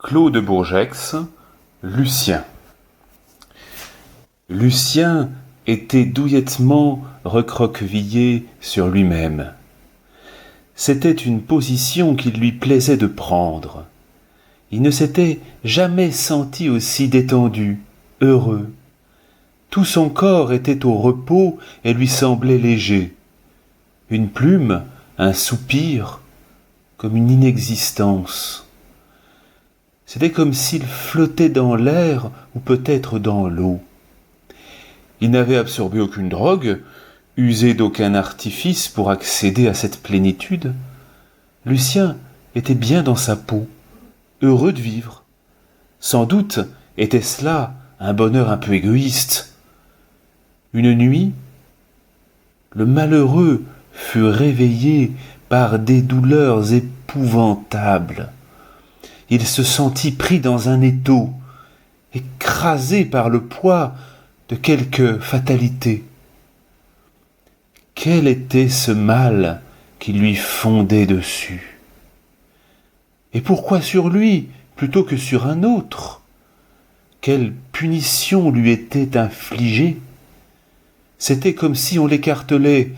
Claude Bourgex, Lucien. Lucien était douillettement recroquevillé sur lui-même. C'était une position qu'il lui plaisait de prendre. Il ne s'était jamais senti aussi détendu, heureux. Tout son corps était au repos et lui semblait léger. Une plume, un soupir, comme une inexistence. C'était comme s'il flottait dans l'air ou peut-être dans l'eau. Il n'avait absorbé aucune drogue, usé d'aucun artifice pour accéder à cette plénitude. Lucien était bien dans sa peau, heureux de vivre. Sans doute était-ce là un bonheur un peu égoïste. Une nuit, le malheureux fut réveillé par des douleurs épouvantables. Il se sentit pris dans un étau, écrasé par le poids de quelque fatalité. Quel était ce mal qui lui fondait dessus? Et pourquoi sur lui plutôt que sur un autre? Quelle punition lui était infligée? C'était comme si on l'écartelait,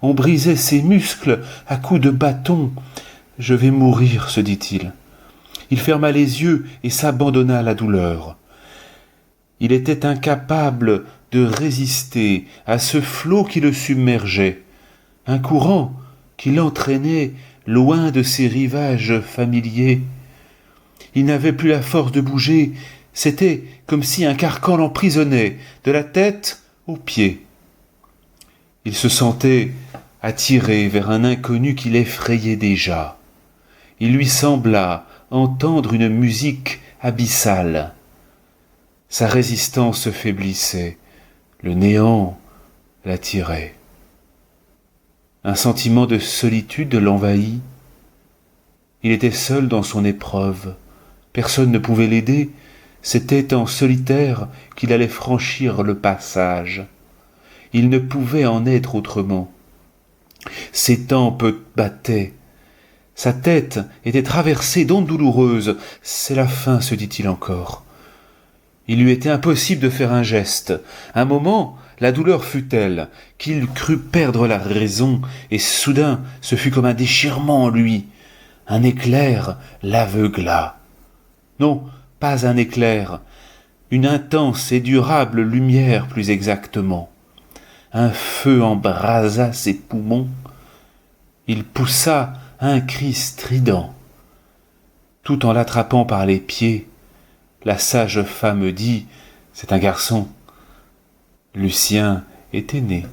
on brisait ses muscles à coups de bâton. « Je vais mourir », se dit-il. Il ferma les yeux et s'abandonna à la douleur. Il était incapable de résister à ce flot qui le submergeait, un courant qui l'entraînait loin de ses rivages familiers. Il n'avait plus la force de bouger, c'était comme si un carcan l'emprisonnait, de la tête aux pieds. Il se sentait attiré vers un inconnu qui l'effrayait déjà. Il lui sembla entendre une musique abyssale. Sa résistance se faiblissait, le néant l'attirait. Un sentiment de solitude l'envahit. Il était seul dans son épreuve. Personne ne pouvait l'aider. C'était en solitaire qu'il allait franchir le passage. Il ne pouvait en être autrement. Ses tempes battaient. Sa tête était traversée d'ondes douloureuses. « C'est la fin », se dit-il encore. Il lui était impossible de faire un geste. Un moment, la douleur fut telle qu'il crut perdre la raison, et soudain, ce fut comme un déchirement en lui. Un éclair l'aveugla. Non, pas un éclair, une intense et durable lumière plus exactement. Un feu embrasa ses poumons. Il poussa un cri strident. Tout en l'attrapant par les pieds, la sage femme dit « C'est un garçon ». Lucien était né.